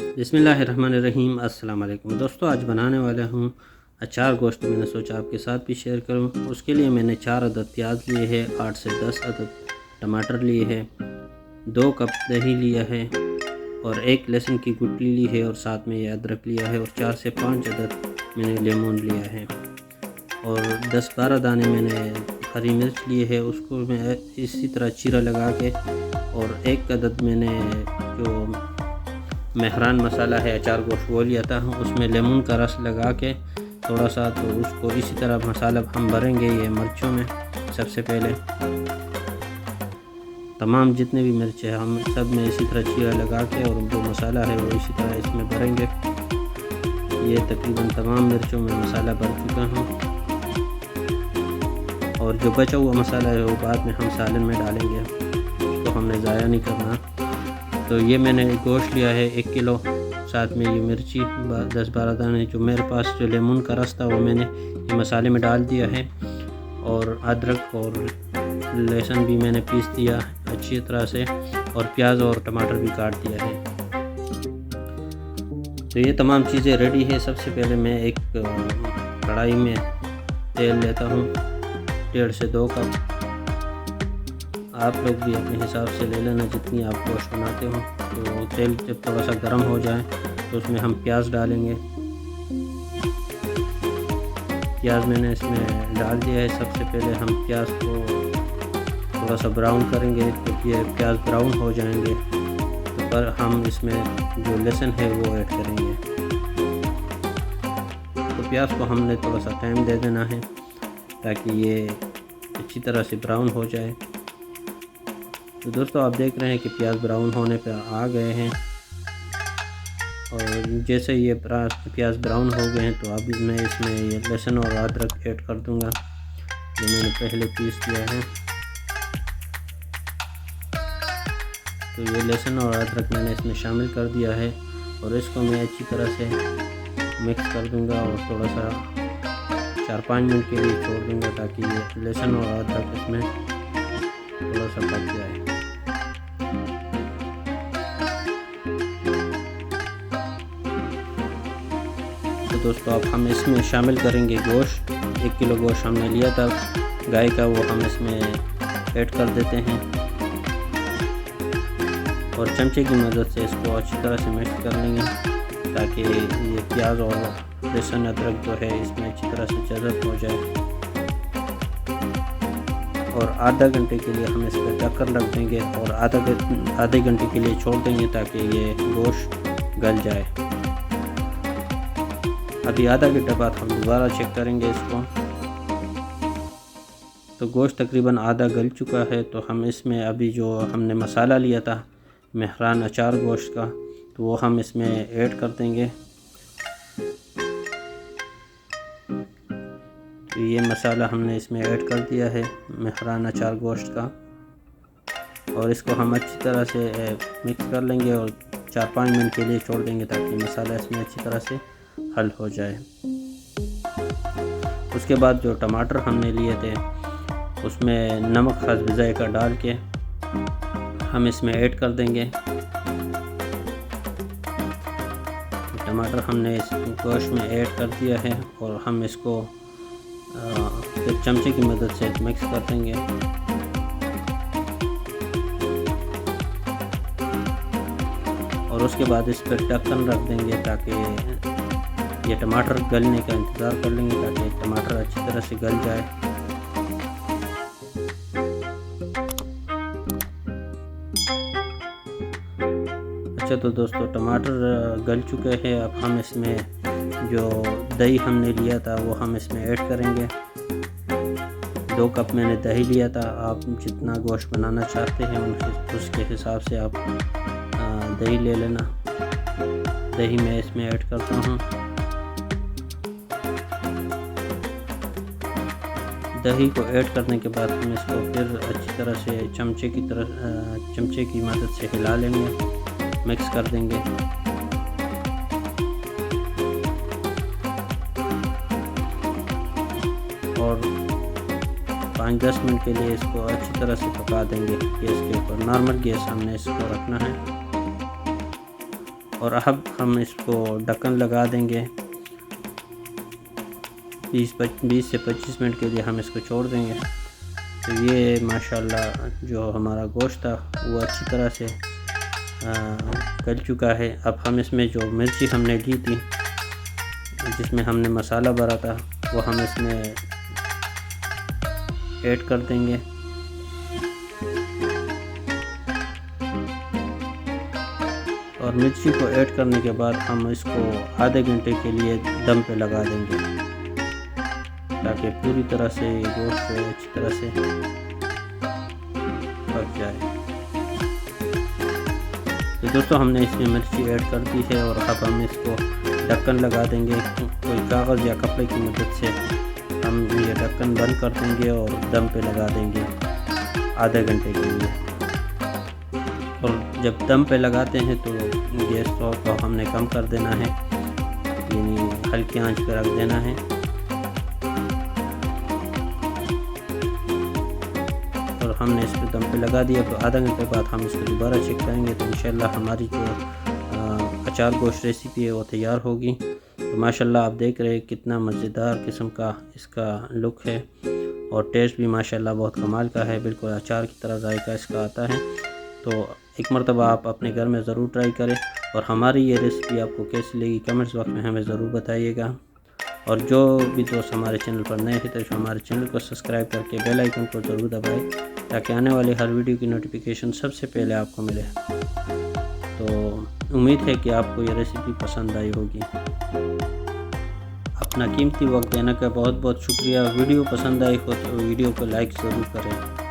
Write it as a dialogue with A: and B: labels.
A: बिस्मिल्लाहिर्रहमानिर्रहीम। अस्सलाम वालेकुम दोस्तों, आज बनाने वाला हूँ अचार गोश्त। मैंने सोचा आपके साथ भी शेयर करूँ। उसके लिए मैंने 4 अदद प्याज लिए है, 8 से 10 अदद टमाटर लिए है, 2 कप दही लिया है और 1 लहसुन की गुठली ली है और साथ में ये अदरक लिया है और 4 से 5 अदद मैंने लेमन लिया है और 10-12 दाने मैंने हरी मिर्च लिए है। उसको मैं इसी तरह चीरा लगा के और 1 अदद मैंने जो मेहरान मसाला है अचार गोश्त वो लिया था, उसमें लेमन का रस लगा के थोड़ा सा, तो उसको इसी तरह मसाला हम भरेंगे ये मिर्चों में। सबसे पहले तमाम जितने भी मिर्च है हम सब में इसी तरह चीरा लगा के और जो मसाला है वो इसी तरह इसमें भरेंगे। ये तकरीबन तमाम मिर्चों में मसाला भर चुका हूँ और जो बचा हुआ मसाला है वो बाद में हम सालन में डालेंगे, उसको हमने ज़ाया नहीं करना। तो ये मैंने गोश्त लिया है 1 किलो, साथ में ये मिर्ची 10-12 दाने, जो मेरे पास जो लेमन का रस था वो मैंने ये मसाले में डाल दिया है और अदरक और लहसुन भी मैंने पीस दिया अच्छी तरह से और प्याज और टमाटर भी काट दिया है। तो ये तमाम चीज़ें रेडी है। सबसे पहले मैं एक कढ़ाई में तेल लेता हूँ 1.5 से 2 कप। आप लोग भी अपने हिसाब से ले लेना जितनी आप गोश्त बनाते हो। तो तेल जब थोड़ा सा गर्म हो जाए तो उसमें हम प्याज डालेंगे। प्याज मैंने इसमें डाल दिया है। सबसे पहले हम प्याज को थोड़ा सा ब्राउन करेंगे, क्योंकि ये प्याज ब्राउन हो जाएंगे तो पर हम इसमें जो लहसुन है वो ऐड करेंगे। तो प्याज को हमने थोड़ा सा टाइम दे देना है ताकि ये अच्छी तरह से ब्राउन हो जाए। तो दोस्तों आप देख रहे हैं कि प्याज ब्राउन होने पर आ गए हैं और जैसे ये प्याज ब्राउन हो गए हैं तो अब मैं इसमें ये लहसुन और अदरक ऐड कर दूंगा जो मैंने पहले पीस दिया है। तो ये लहसुन और अदरक मैंने इसमें शामिल कर दिया है और इसको मैं अच्छी तरह से मिक्स कर दूंगा और थोड़ा सा 4-5 मिनट के लिए छोड़ दूंगा ताकि ये लहसुन और अदरक इसमें थोड़ा सा पक जाए। तो दोस्तों अब हम इसमें शामिल करेंगे गोश्त। 1 किलो गोश्त हमने लिया था गाय का, वो हम इसमें ऐड कर देते हैं और चमचे की मदद से इसको अच्छी तरह से मिक्स कर लेंगे ताकि ये प्याज और लहसुन अदरक जो है इसमें अच्छी तरह से जज़ब हो जाए। और आधा घंटे के लिए हम इस पर ढककर रख देंगे और आधे घंटे के लिए छोड़ देंगे ताकि ये गोश्त गल जाए। अभी आधा घंटे बाद हम दोबारा चेक करेंगे इसको। तो गोश्त तकरीबन आधा गल चुका है। तो हम इसमें अभी जो हमने मसाला लिया था मेहरान अचार गोश्त का, तो वो हम इसमें ऐड कर देंगे। तो ये मसाला हमने इसमें ऐड कर दिया है मेहरान अचार गोश्त का और इसको हम अच्छी तरह से मिक्स कर लेंगे और 4-5 मिनट के लिए छोड़ देंगे ताकि मसाला इसमें अच्छी तरह से हल हो जाए। उसके बाद जो टमाटर हमने लिए थे उसमें नमक खास जायका डाल के हम इसमें ऐड कर देंगे। टमाटर हमने इस गोश्त में ऐड कर दिया है और हम इसको फिर चमचे की मदद से मिक्स कर देंगे। और उसके बाद इस पर ढक्कन रख देंगे ताकि ये टमाटर गलने का इंतज़ार कर लेंगे ताकि टमाटर अच्छी तरह से गल जाए। अच्छा तो दोस्तों टमाटर गल चुके हैं। अब हम इसमें जो दही हमने लिया था वो हम इसमें ऐड करेंगे। 2 कप मैंने दही लिया था। आप जितना गोश्त बनाना चाहते हैं उसके हिसाब से आप दही ले लेना। दही मैं इसमें ऐड करता हूँ। दही को ऐड करने के बाद हम इसको फिर अच्छी तरह से चमचे की मदद से हिला लेंगे, मिक्स कर देंगे। और 5-10 मिनट के लिए इसको अच्छी तरह से पका देंगे गैस के ऊपर। नॉर्मल गैस हमने इसको रखना है। और अब हम इसको ढक्कन लगा देंगे। 20 से 25 मिनट के लिए हम इसको छोड़ देंगे। तो ये माशाल्लाह जो हमारा गोश्त था वो अच्छी तरह से गल चुका है। अब हम इसमें जो मिर्ची हमने ली थी, जिसमें हमने मसाला भरा था, वो हम इसमें ऐड कर देंगे। और मिर्ची को ऐड करने के बाद हम इसको आधे घंटे के लिए दम पे लगा देंगे, ताकि पूरी तरह से गोश्त अच्छी तरह से पक जाए। तो दोस्तों हमने इसमें मिर्ची ऐड कर दी है और अब हम इसको ढक्कन लगा देंगे। कोई कागज़ या कपड़े की मदद से हम ये ढक्कन बंद कर देंगे और दम पे लगा देंगे आधे घंटे के लिए। और जब दम पे लगाते हैं तो गैस को हमने कम कर देना है, यानी हल्की आंच पर रख देना है। और हमने इस पर दम पे लगा दिया। तो आधा घंटे बाद हम इसको दोबारा चेक करेंगे तो इंशाल्लाह हमारी जो अचार गोश्त रेसिपी है वो तैयार होगी। तो माशाल्लाह आप देख रहे हैं कितना मज़ेदार किस्म का इसका लुक है और टेस्ट भी माशाल्लाह बहुत कमाल का है, बिल्कुल अचार की तरह जायका इसका आता है। तो एक मरतबा आप अपने घर में ज़रूर ट्राई करें और हमारी ये रेसिपी आपको कैसी लगी कमेंट्स बॉक्स में हमें ज़रूर बताइएगा। और जो भी दोस्त हमारे चैनल पर नए हैं तो हमारे चैनल को सब्सक्राइब करके बेल आइकन को ज़रूर दबाएं, ताकि आने वाले हर वीडियो की नोटिफिकेशन सबसे पहले आपको मिले। तो उम्मीद है कि आपको ये रेसिपी पसंद आई होगी। अपना कीमती वक्त देने का बहुत बहुत शुक्रिया। वीडियो पसंद आई हो तो वीडियो को लाइक ज़रूर करें।